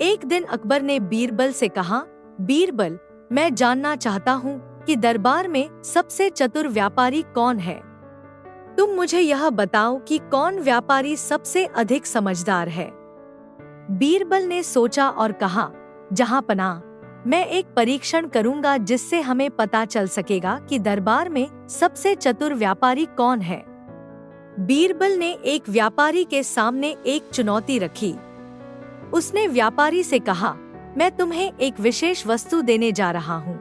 एक दिन अकबर ने बीरबल से कहा, बीरबल, मैं जानना चाहता हूँ कि दरबार में सबसे चतुर व्यापारी कौन है। तुम मुझे यह बताओ कि कौन व्यापारी सबसे अधिक समझदार है। बीरबल ने सोचा और कहा, जहांपनाह, मैं एक परीक्षण करूंगा जिससे हमें पता चल सकेगा कि दरबार में सबसे चतुर व्यापारी कौन है। बीरबल ने एक व्यापारी के सामने एक चुनौती रखी। उसने व्यापारी से कहा, मैं तुम्हें एक विशेष वस्तु देने जा रहा हूँ।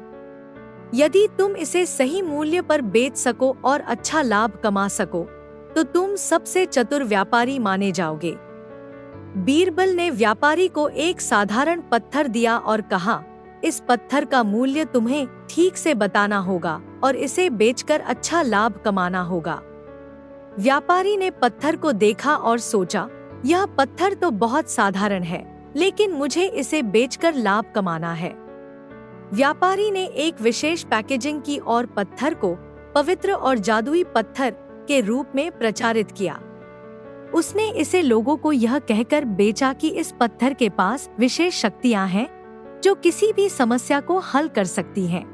यदि तुम इसे सही मूल्य पर बेच सको और अच्छा लाभ कमा सको तो तुम सबसे चतुर व्यापारी माने जाओगे। बीरबल ने व्यापारी को एक साधारण पत्थर दिया और कहा, इस पत्थर का मूल्य तुम्हें ठीक से बताना होगा और इसे बेचकर अच्छा लाभ कमाना होगा। व्यापारी ने पत्थर को देखा और सोचा, यह पत्थर तो बहुत साधारण है, लेकिन मुझे इसे बेचकर लाभ कमाना है। व्यापारी ने एक विशेष पैकेजिंग की और पत्थर को पवित्र और जादुई पत्थर के रूप में प्रचारित किया। उसने इसे लोगों को यह कहकर बेचा कि इस पत्थर के पास विशेष शक्तियां हैं जो किसी भी समस्या को हल कर सकती हैं।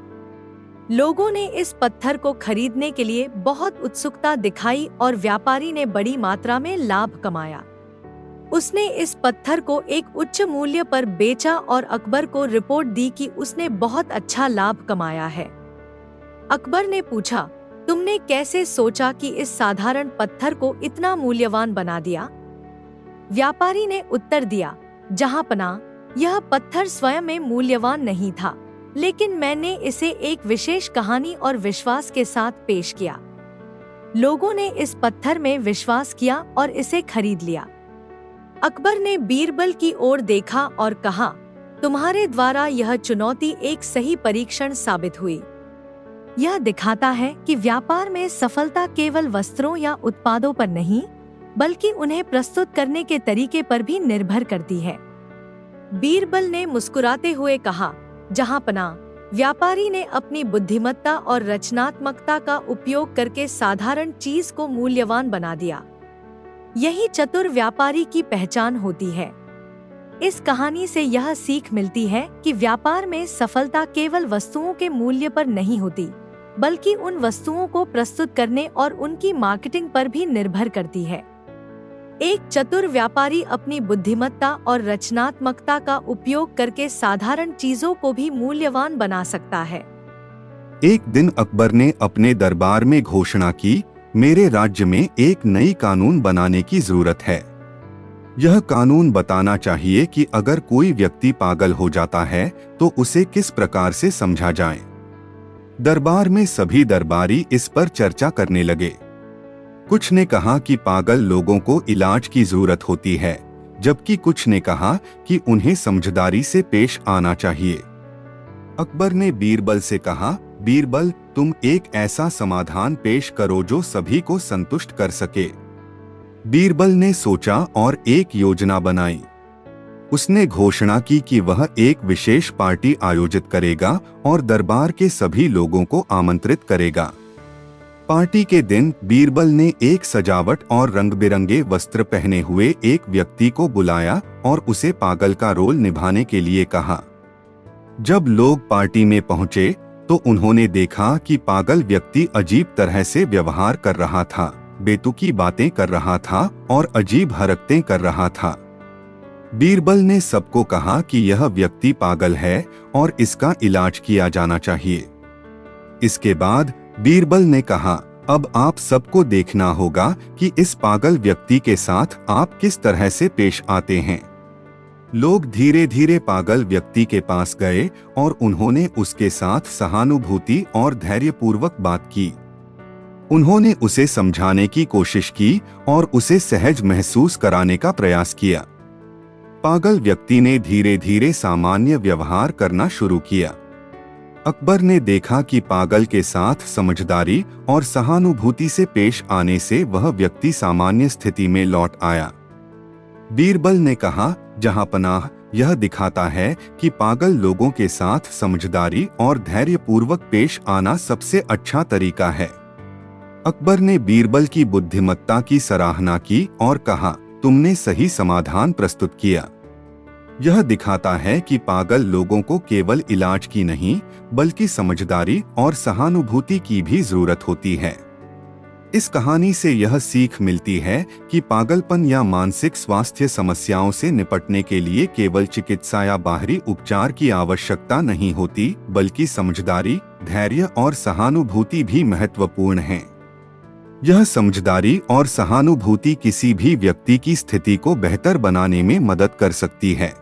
लोगों ने इस पत्थर को खरीदने के लिए बहुत उत्सुकता दिखाई और व्यापारी ने बड़ी मात्रा में लाभ कमाया। उसने इस पत्थर को एक उच्च मूल्य पर बेचा और अकबर को रिपोर्ट दी कि उसने बहुत अच्छा लाभ कमाया है। अकबर ने पूछा, तुमने कैसे सोचा कि इस साधारण पत्थर को इतना मूल्यवान बना दिया? व्यापारी ने उत्तर दिया, जहांपनाह, यह पत्थर स्वयं में मूल्यवान नहीं था, लेकिन मैंने इसे एक विशेष कहानी और विश्वास के साथ पेश किया। लोगों ने इस पत्थर में विश्वास किया और इसे खरीद लिया। अकबर ने बीरबल की ओर देखा और कहा, तुम्हारे द्वारा यह चुनौती एक सही परीक्षण साबित हुई। यह दिखाता है कि व्यापार में सफलता केवल वस्त्रों या उत्पादों पर नहीं, बल्कि उन्हें प्रस्तुत करने के तरीके पर भी निर्भर करती है। बीरबल ने मुस्कुराते हुए कहा, जहांपनाह, व्यापारी ने अपनी बुद्धिमत्ता और रचनात्मकता का उपयोग करके साधारण चीज को मूल्यवान बना दिया। यही चतुर व्यापारी की पहचान होती है। इस कहानी से यह सीख मिलती है कि व्यापार में सफलता केवल वस्तुओं के मूल्य पर नहीं होती, बल्कि उन वस्तुओं को प्रस्तुत करने और उनकी मार्केटिंग पर भी निर्भर करती है। एक चतुर व्यापारी अपनी बुद्धिमत्ता और रचनात्मकता का उपयोग करके साधारण चीजों को भी मूल्यवान बना सकता है। एक दिन अकबर ने अपने दरबार में घोषणा की, मेरे राज्य में एक नई कानून बनाने की जरूरत है। यह कानून बताना चाहिए कि अगर कोई व्यक्ति पागल हो जाता है तो उसे किस प्रकार से समझा जाए। दरबार में सभी दरबारी इस पर चर्चा करने लगे। कुछ ने कहा कि पागल लोगों को इलाज की जरूरत होती है, जबकि कुछ ने कहा कि उन्हें समझदारी से पेश आना चाहिए। अकबर ने बीरबल से कहा, बीरबल, तुम एक ऐसा समाधान पेश करो जो सभी को संतुष्ट कर सके। बीरबल ने सोचा और एक योजना बनाई। उसने घोषणा की कि वह एक विशेष पार्टी आयोजित करेगा और दरबार के सभी लोगों को आमंत्रित करेगा। पार्टी के दिन बीरबल ने एक सजावट और रंग-बिरंगे वस्त्र पहने हुए एक व्यक्ति को बुलाया और उसे पागल का रोल निभाने के लिए कहा। जब लोग पार्टी में पहुंचे तो उन्होंने देखा कि पागल व्यक्ति अजीब तरह से व्यवहार कर रहा था, बेतुकी बातें कर रहा था और अजीब हरकतें कर रहा था। बीरबल ने सबको कहा कि यह व्यक्ति पागल है और इसका इलाज किया जाना चाहिए। इसके बाद बीरबल ने कहा, अब आप सबको देखना होगा कि इस पागल व्यक्ति के साथ आप किस तरह से पेश आते हैं। लोग धीरे धीरे पागल व्यक्ति के पास गए और उन्होंने उसके साथ सहानुभूति और धैर्यपूर्वक बात की। उन्होंने उसे समझाने की कोशिश की और उसे सहज महसूस कराने का प्रयास किया। पागल व्यक्ति ने धीरे धीरे सामान्य व्यवहार करना शुरू किया। अकबर ने देखा कि पागल के साथ समझदारी और सहानुभूति से पेश आने से वह व्यक्ति सामान्य स्थिति में लौट आया। बीरबल ने कहा, जहांपनाह, यह दिखाता है कि पागल लोगों के साथ समझदारी और धैर्यपूर्वक पेश आना सबसे अच्छा तरीका है। अकबर ने बीरबल की बुद्धिमत्ता की सराहना की और कहा, तुमने सही समाधान प्रस्तुत किया। यह दिखाता है कि पागल लोगों को केवल इलाज की नहीं, बल्कि समझदारी और सहानुभूति की भी जरूरत होती है। इस कहानी से यह सीख मिलती है कि पागलपन या मानसिक स्वास्थ्य समस्याओं से निपटने के लिए केवल चिकित्सा या बाहरी उपचार की आवश्यकता नहीं होती, बल्कि समझदारी, धैर्य और सहानुभूति भी महत्वपूर्ण हैं। यह समझदारी और सहानुभूति किसी भी व्यक्ति की स्थिति को बेहतर बनाने में मदद कर सकती है।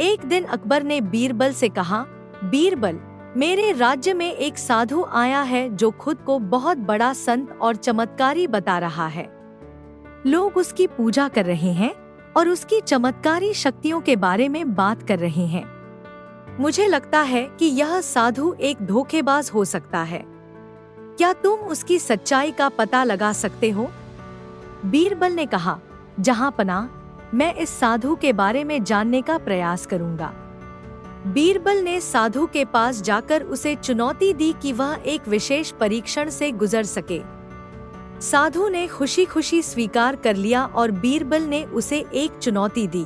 एक दिन अकबर ने बीरबल से कहा, बीरबल, मेरे राज्य में एक साधु आया है जो खुद को बहुत बड़ा संत और चमत्कारी बता रहा है। लोग उसकी पूजा कर रहे हैं और उसकी चमत्कारी शक्तियों के बारे में बात कर रहे हैं। मुझे लगता है कि यह साधु एक धोखेबाज हो सकता है। क्या तुम उसकी सच्चाई का पता लगा सकते हो? बीरबल ने कहा, जहांपनाह, मैं इस साधु के बारे में जानने का प्रयास करूंगा। बीरबल ने साधु के पास जाकर उसे चुनौती दी कि वह एक विशेष परीक्षण से गुजर सके। साधु ने खुशी खुशी स्वीकार कर लिया और बीरबल ने उसे एक चुनौती दी।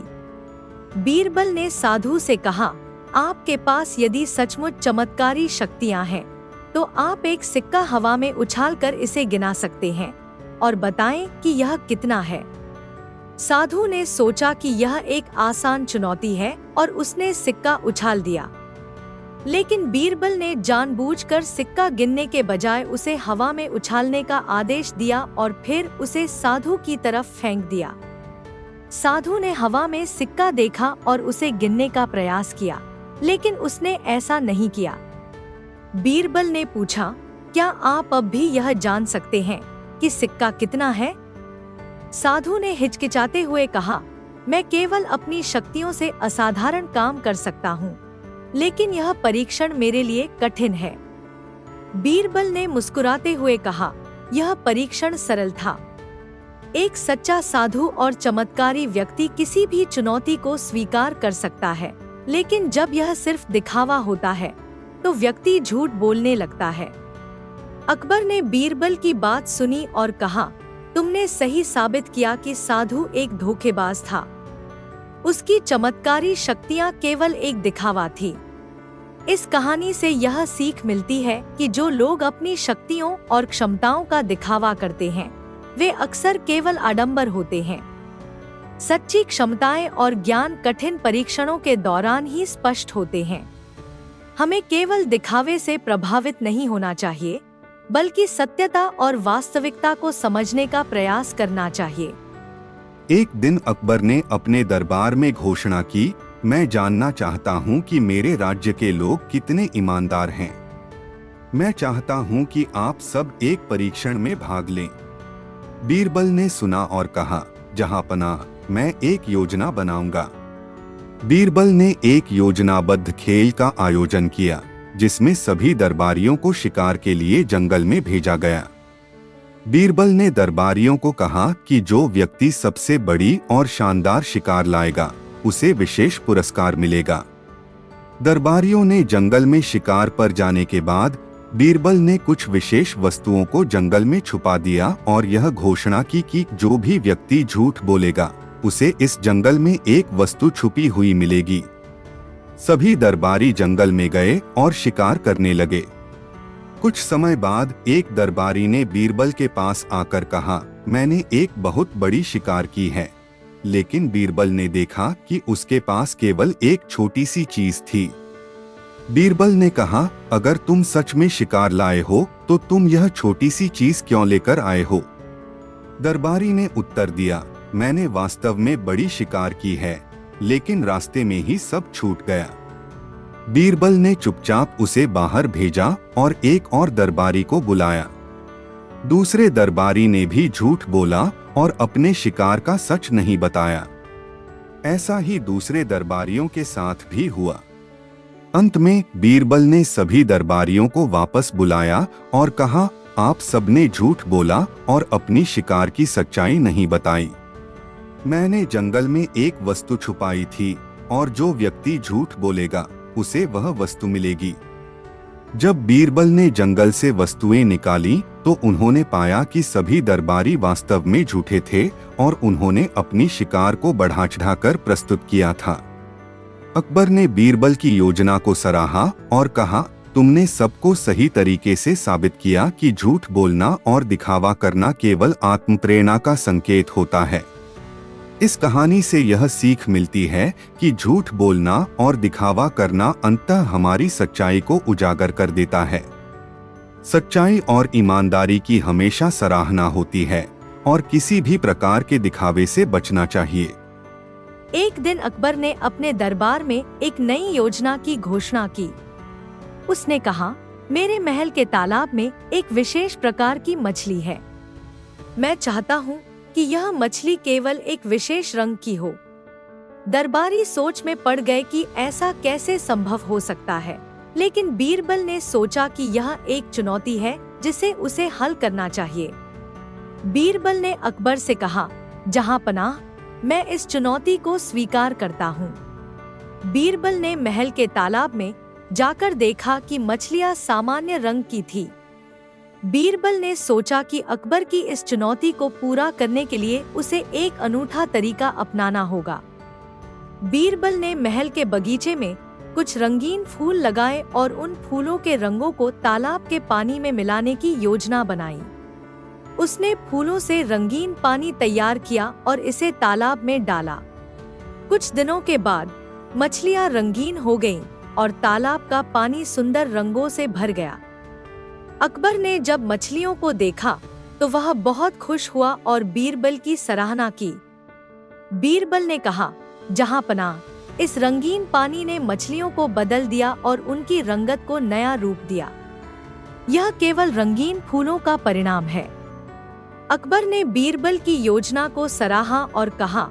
बीरबल ने साधु से कहा, आपके पास यदि सचमुच चमत्कारी शक्तियां हैं, तो आप एक सिक्का हवा में उछालकर इसे गिना सकते हैं और बताएं कि यह कितना है। साधु ने सोचा कि यह एक आसान चुनौती है और उसने सिक्का उछाल दिया। लेकिन बीरबल ने जानबूझकर सिक्का गिनने के बजाय उसे हवा में उछालने का आदेश दिया और फिर उसे साधु की तरफ फेंक दिया। साधु ने हवा में सिक्का देखा और उसे गिनने का प्रयास किया, लेकिन उसने ऐसा नहीं किया। बीरबल ने पूछा, क्या आप अब भी यह जान सकते हैं कि सिक्का कितना है? साधु ने हिचकिचाते हुए कहा, मैं केवल अपनी शक्तियों से असाधारण काम कर सकता हूँ, लेकिन यह परीक्षण मेरे लिए कठिन है। बीरबल ने मुस्कुराते हुए कहा, यह परीक्षण सरल था। एक सच्चा साधु और चमत्कारी व्यक्ति किसी भी चुनौती को स्वीकार कर सकता है, लेकिन जब यह सिर्फ दिखावा होता है तो व्यक्ति झूठ बोलने लगता है। अकबर ने बीरबल की बात सुनी और कहा, तुमने सही साबित किया कि साधु एक धोखेबाज था। उसकी चमत्कारी शक्तियां केवल एक दिखावा थी। इस कहानी से यह सीख मिलती है कि जो लोग अपनी शक्तियों और क्षमताओं का दिखावा करते हैं, वे अक्सर केवल आडंबर होते हैं। सच्ची क्षमताएं और ज्ञान कठिन परीक्षणों के दौरान ही स्पष्ट होते हैं। हमें केवल दिखावे से प्रभावित नहीं होना चाहिए, बल्कि सत्यता और वास्तविकता को समझने का प्रयास करना चाहिए। एक दिन अकबर ने अपने दरबार में घोषणा की, मैं जानना चाहता हूँ कि मेरे राज्य के लोग कितने ईमानदार हैं। मैं चाहता हूँ कि आप सब एक परीक्षण में भाग लें। बीरबल ने सुना और कहा, जहांपनाह, मैं एक योजना बनाऊंगा। बीरबल ने एक योजनाबद्ध खेल का आयोजन किया, जिसमें सभी दरबारियों को शिकार के लिए जंगल में भेजा गया। बीरबल ने दरबारियों को कहा कि जो व्यक्ति सबसे बड़ी और शानदार शिकार लाएगा, उसे विशेष पुरस्कार मिलेगा। दरबारियों ने जंगल में शिकार पर जाने के बाद बीरबल ने कुछ विशेष वस्तुओं को जंगल में छुपा दिया और यह घोषणा की कि जो भी व्यक्ति झूठ बोलेगा, उसे इस जंगल में एक वस्तु छुपी हुई मिलेगी। सभी दरबारी जंगल में गए और शिकार करने लगे। कुछ समय बाद एक दरबारी ने बीरबल के पास आकर कहा, मैंने एक बहुत बड़ी शिकार की है। लेकिन बीरबल ने देखा कि उसके पास केवल एक छोटी सी चीज थी। बीरबल ने कहा, अगर तुम सच में शिकार लाए हो तो तुम यह छोटी सी चीज क्यों लेकर आए हो? दरबारी ने उत्तर दिया, मैंने वास्तव में बड़ी शिकार की है, लेकिन रास्ते में ही सब छूट गया। बीरबल ने चुपचाप उसे बाहर भेजा और एक और दरबारी को बुलाया। दूसरे दरबारी ने भी झूठ बोला और अपने शिकार का सच नहीं बताया। ऐसा ही दूसरे दरबारियों के साथ भी हुआ। अंत में बीरबल ने सभी दरबारियों को वापस बुलाया और कहा, आप सबने झूठ बोला और अपनी शिकार की सच्चाई नहीं बताई। मैंने जंगल में एक वस्तु छुपाई थी और जो व्यक्ति झूठ बोलेगा, उसे वह वस्तु मिलेगी। जब बीरबल ने जंगल से वस्तुएं निकाली तो उन्होंने पाया कि सभी दरबारी वास्तव में झूठे थे और उन्होंने अपनी शिकार को बढ़ा चढ़ाकर प्रस्तुत किया था। अकबर ने बीरबल की योजना को सराहा और कहा, तुमने सबको सही तरीके से साबित किया कि झूठ बोलना और दिखावा करना केवल आत्मप्रेरणा का संकेत होता है। इस कहानी से यह सीख मिलती है कि झूठ बोलना और दिखावा करना अंततः हमारी सच्चाई को उजागर कर देता है। सच्चाई और ईमानदारी की हमेशा सराहना होती है और किसी भी प्रकार के दिखावे से बचना चाहिए। एक दिन अकबर ने अपने दरबार में एक नई योजना की घोषणा की। उसने कहा, मेरे महल के तालाब में एक विशेष प्रकार की मछली है। मैं चाहता हूँ कि यह मछली केवल एक विशेष रंग की हो। दरबारी सोच में पड़ गए कि ऐसा कैसे संभव हो सकता है, लेकिन बीरबल ने सोचा कि यह एक चुनौती है जिसे उसे हल करना चाहिए। बीरबल ने अकबर से कहा, जहां पनाह, मैं इस चुनौती को स्वीकार करता हूँ। बीरबल ने महल के तालाब में जाकर देखा कि मछलियाँ सामान्य रंग की थी। बीरबल ने सोचा कि अकबर की इस चुनौती को पूरा करने के लिए उसे एक अनूठा तरीका अपनाना होगा। बीरबल ने महल के बगीचे में कुछ रंगीन फूल लगाए और उन फूलों के रंगों को तालाब के पानी में मिलाने की योजना बनाई। उसने फूलों से रंगीन पानी तैयार किया और इसे तालाब में डाला। कुछ दिनों के बाद मछलियाँ रंगीन हो गईं और तालाब का पानी सुंदर रंगों से भर गया। अकबर ने जब मछलियों को देखा तो वह बहुत खुश हुआ और बीरबल की सराहना की। बीरबल ने कहा, जहां पनाह, इस रंगीन पानी ने मछलियों को बदल दिया और उनकी रंगत को नया रूप दिया। यह केवल रंगीन फूलों का परिणाम है। अकबर ने बीरबल की योजना को सराहा और कहा,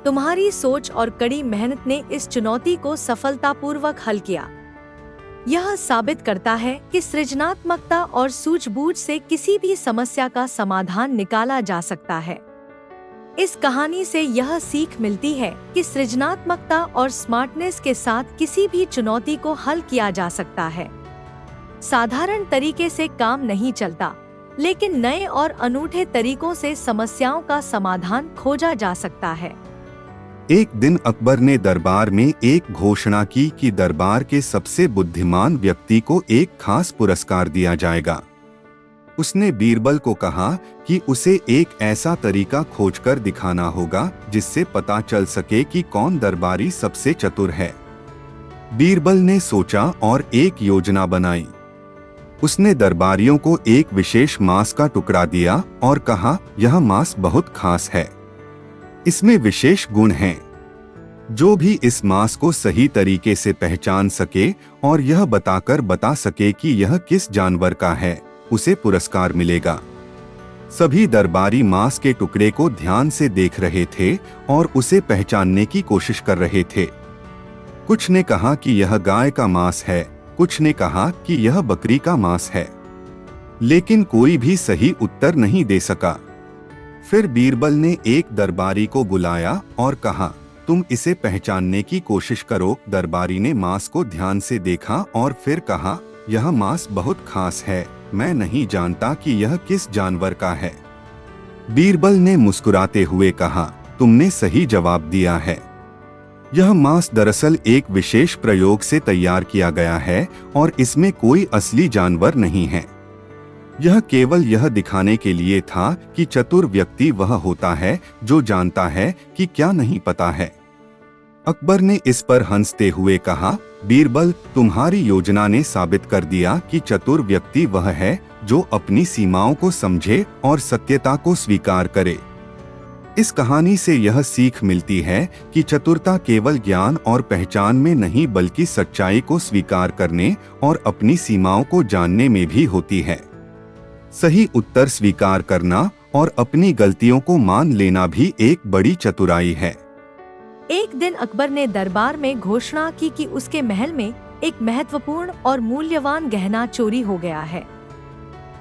तुम्हारी सोच और कड़ी मेहनत ने इस चुनौती को सफलतापूर्वक हल किया। यह साबित करता है कि सृजनात्मकता और सूझबूझ से किसी भी समस्या का समाधान निकाला जा सकता है। इस कहानी से यह सीख मिलती है कि सृजनात्मकता और स्मार्टनेस के साथ किसी भी चुनौती को हल किया जा सकता है। साधारण तरीके से काम नहीं चलता, लेकिन नए और अनूठे तरीकों से समस्याओं का समाधान खोजा जा सकता है। एक दिन अकबर ने दरबार में एक घोषणा की कि दरबार के सबसे बुद्धिमान व्यक्ति को एक खास पुरस्कार दिया जाएगा। उसने बीरबल को कहा कि उसे एक ऐसा तरीका खोजकर दिखाना होगा जिससे पता चल सके कि कौन दरबारी सबसे चतुर है। बीरबल ने सोचा और एक योजना बनाई। उसने दरबारियों को एक विशेष मांस का टुकड़ा दिया और कहा, यह मांस बहुत खास है। इसमें विशेष गुण हैं। जो भी इस मांस को सही तरीके से पहचान सके और यह बताकर बता सके कि यह किस जानवर का है, उसे पुरस्कार मिलेगा। सभी दरबारी मांस के टुकड़े को ध्यान से देख रहे थे और उसे पहचानने की कोशिश कर रहे थे। कुछ ने कहा कि यह गाय का मांस है, कुछ ने कहा कि यह बकरी का मांस है, लेकिन कोई भी सही उत्तर नहीं दे सका। फिर बीरबल ने एक दरबारी को बुलाया और कहा, तुम इसे पहचानने की कोशिश करो। दरबारी ने मांस को ध्यान से देखा और फिर कहा, यह मांस बहुत खास है, मैं नहीं जानता कि यह किस जानवर का है। बीरबल ने मुस्कुराते हुए कहा, तुमने सही जवाब दिया है। यह मांस दरअसल एक विशेष प्रयोग से तैयार किया गया है और इसमें कोई असली जानवर नहीं है। यह केवल यह दिखाने के लिए था कि चतुर व्यक्ति वह होता है जो जानता है कि क्या नहीं पता है। अकबर ने इस पर हंसते हुए कहा, बीरबल, तुम्हारी योजना ने साबित कर दिया कि चतुर व्यक्ति वह है जो अपनी सीमाओं को समझे और सत्यता को स्वीकार करे। इस कहानी से यह सीख मिलती है कि चतुरता केवल ज्ञान और पहचान में नहीं बल्कि सच्चाई को स्वीकार करने और अपनी सीमाओं को जानने में भी होती है। सही उत्तर स्वीकार करना और अपनी गलतियों को मान लेना भी एक बड़ी चतुराई है। एक दिन अकबर ने दरबार में घोषणा की कि उसके महल में एक महत्वपूर्ण और मूल्यवान गहना चोरी हो गया है।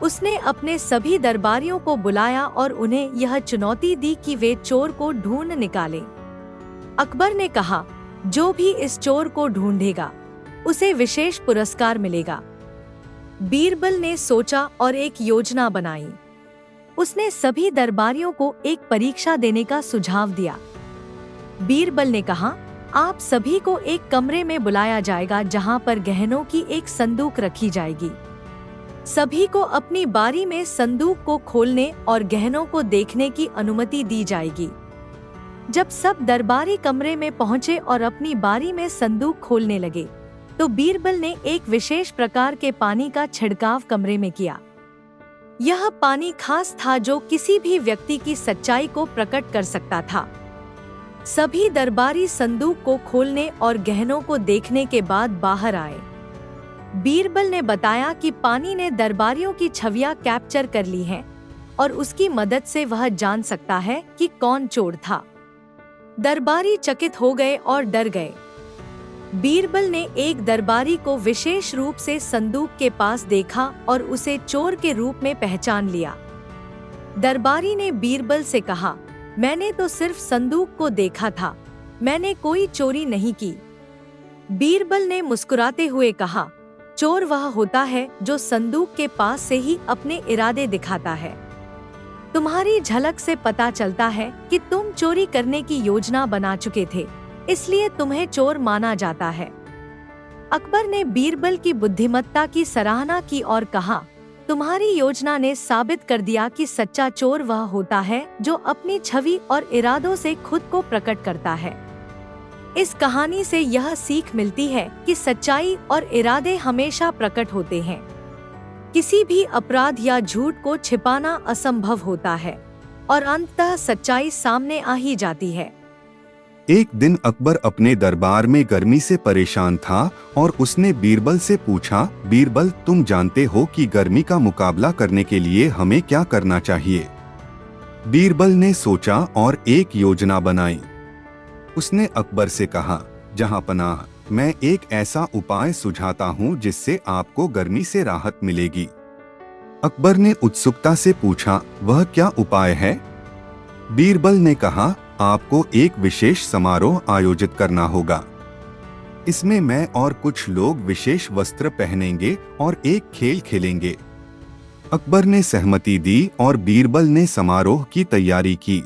उसने अपने सभी दरबारियों को बुलाया और उन्हें यह चुनौती दी कि वे चोर को ढूंढ निकालें। अकबर ने कहा, जो भी इस चोर को ढूंढेगा उसे विशेष पुरस्कार मिलेगा। बीरबल ने सोचा और एक योजना बनाई। उसने सभी दरबारियों को एक परीक्षा देने का सुझाव दिया। बीरबल ने कहा, आप सभी को एक कमरे में बुलाया जाएगा जहां पर गहनों की एक संदूक रखी जाएगी। सभी को अपनी बारी में संदूक को खोलने और गहनों को देखने की अनुमति दी जाएगी। जब सब दरबारी कमरे में पहुंचे और अपनी बारी में संदूक खोलने लगे, तो बीरबल ने एक विशेष प्रकार के पानी का छिड़काव कमरे में किया। यह पानी खास था जो किसी भी व्यक्ति की सच्चाई को प्रकट कर सकता था। सभी दरबारी संदूक को खोलने और गहनों को देखने के बाद बाहर आए। बीरबल ने बताया कि पानी ने दरबारियों की छवियां कैप्चर कर ली हैं और उसकी मदद से वह जान सकता है कि कौन चोर था। दरबारी चकित हो गए और डर गए। बीरबल ने एक दरबारी को विशेष रूप से संदूक के पास देखा और उसे चोर के रूप में पहचान लिया। दरबारी ने बीरबल से कहा, मैंने तो सिर्फ संदूक को देखा था, मैंने कोई चोरी नहीं की। बीरबल ने मुस्कुराते हुए कहा, चोर वह होता है जो संदूक के पास से ही अपने इरादे दिखाता है। तुम्हारी झलक से पता चलता है कि तुम चोरी करने की योजना बना चुके थे, इसलिए तुम्हें चोर माना जाता है। अकबर ने बीरबल की बुद्धिमत्ता की सराहना की और कहा, तुम्हारी योजना ने साबित कर दिया कि सच्चा चोर वह होता है जो अपनी छवि और इरादों से खुद को प्रकट करता है। इस कहानी से यह सीख मिलती है कि सच्चाई और इरादे हमेशा प्रकट होते हैं। किसी भी अपराध या झूठ को छिपाना असंभव होता है और अंततः सच्चाई सामने आ ही जाती है। एक दिन अकबर अपने दरबार में गर्मी से परेशान था और उसने बीरबल से पूछा, बीरबल, तुम जानते हो कि गर्मी का मुकाबला करने के लिए हमें क्या करना चाहिए? बीरबल ने सोचा और एक योजना बनाई। उसने अकबर से कहा, जहांपनाह, मैं एक ऐसा उपाय सुझाता हूँ जिससे आपको गर्मी से राहत मिलेगी। अकबर ने उत्सुकता से पूछा, वह क्या उपाय है? बीरबल ने कहा, आपको एक विशेष समारोह आयोजित करना होगा। इसमें मैं और कुछ लोग विशेष वस्त्र पहनेंगे और एक खेल खेलेंगे। अकबर ने सहमति दी और बीरबल ने समारोह की तैयारी की।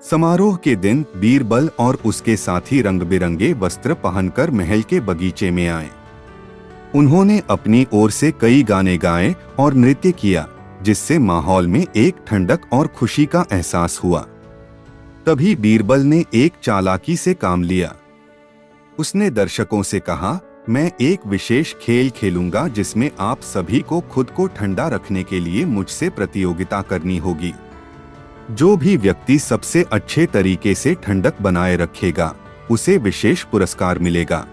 समारोह के दिन बीरबल और उसके साथी रंग बिरंगे वस्त्र पहनकर महल के बगीचे में आए। उन्होंने अपनी ओर से कई गाने गाए और नृत्य किया, जिससे माहौल में एक ठंडक और खुशी का एहसास हुआ। तभी बीरबल ने एक चालाकी से काम लिया। उसने दर्शकों से कहा, मैं एक विशेष खेल खेलूंगा जिसमें आप सभी को खुद को ठंडा रखने के लिए मुझसे प्रतियोगिता करनी होगी। जो भी व्यक्ति सबसे अच्छे तरीके से ठंडक बनाए रखेगा, उसे विशेष पुरस्कार मिलेगा।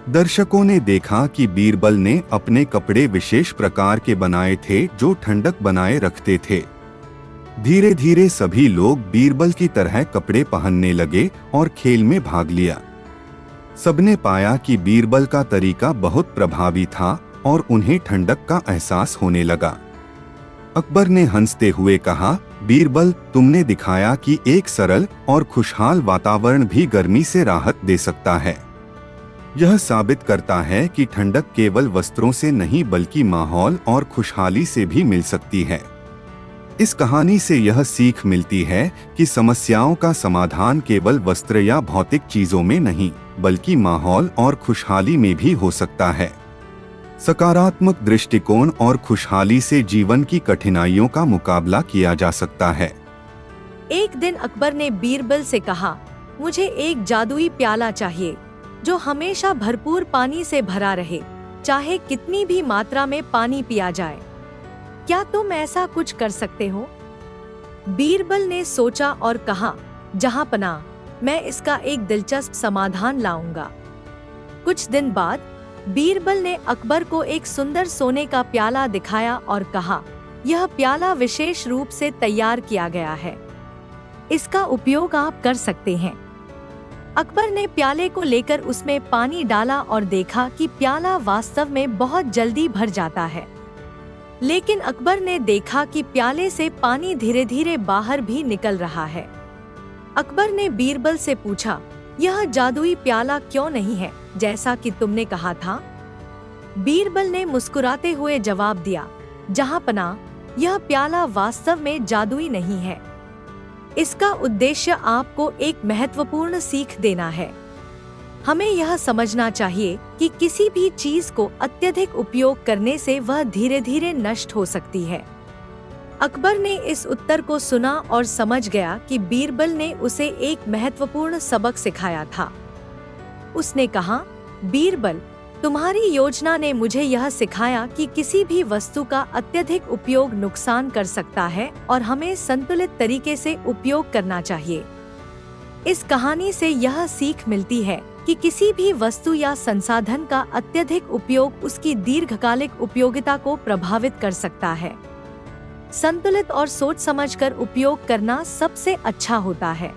दर्शकों ने देखा कि बीरबल ने अपने कपड़े विशेष प्रकार के बनाए थे जो ठंडक बनाए रखते थे। धीरे धीरे सभी लोग बीरबल की तरह कपड़े पहनने लगे और खेल में भाग लिया। सबने पाया कि बीरबल का तरीका बहुत प्रभावी था और उन्हें ठंडक का एहसास होने लगा। अकबर ने हंसते हुए कहा, बीरबल, तुमने दिखाया कि एक सरल और खुशहाल वातावरण भी गर्मी से राहत दे सकता है। यह साबित करता है कि ठंडक केवल वस्त्रों से नहीं बल्कि माहौल और खुशहाली से भी मिल सकती है। इस कहानी से यह सीख मिलती है कि समस्याओं का समाधान केवल वस्त्र या भौतिक चीजों में नहीं, बल्कि माहौल और खुशहाली में भी हो सकता है। सकारात्मक दृष्टिकोण और खुशहाली से जीवन की कठिनाइयों का मुकाबला किया जा सकता है। एक दिन अकबर ने बीरबल से कहा, मुझे एक जादुई प्याला चाहिए जो हमेशा भरपूर पानी से भरा रहे, चाहे कितनी भी मात्रा में पानी पिया जाए। क्या तुम ऐसा कुछ कर सकते हो? बीरबल ने सोचा और कहा, जहांपनाह, मैं इसका एक दिलचस्प समाधान लाऊंगा। कुछ दिन बाद बीरबल ने अकबर को एक सुंदर सोने का प्याला दिखाया और कहा, यह प्याला विशेष रूप से तैयार किया गया है, इसका उपयोग आप कर सकते हैं। अकबर ने प्याले को लेकर उसमें पानी डाला और देखा कि प्याला वास्तव में बहुत जल्दी भर जाता है। लेकिन अकबर ने देखा कि प्याले से पानी धीरे धीरे बाहर भी निकल रहा है। अकबर ने बीरबल से पूछा, यह जादुई प्याला क्यों नहीं है जैसा कि तुमने कहा था? बीरबल ने मुस्कुराते हुए जवाब दिया, जहांपनाह, यह प्याला वास्तव में जादुई नहीं है। इसका उद्देश्य आपको एक महत्वपूर्ण सीख देना है हमें यह समझना चाहिए कि किसी भी चीज को अत्यधिक उपयोग करने से वह धीरे धीरे नष्ट हो सकती है। अकबर ने इस उत्तर को सुना और समझ गया कि बीरबल ने उसे एक महत्वपूर्ण सबक सिखाया था। उसने कहा, बीरबल, तुम्हारी योजना ने मुझे यह सिखाया कि किसी भी वस्तु का अत्यधिक उपयोग नुकसान कर सकता है और हमें संतुलित तरीके से उपयोग करना चाहिए। इस कहानी से यह सीख मिलती है कि किसी भी वस्तु या संसाधन का अत्यधिक उपयोग उसकी दीर्घकालिक उपयोगिता को प्रभावित कर सकता है। संतुलित और सोच समझकर उपयोग करना सबसे अच्छा होता है।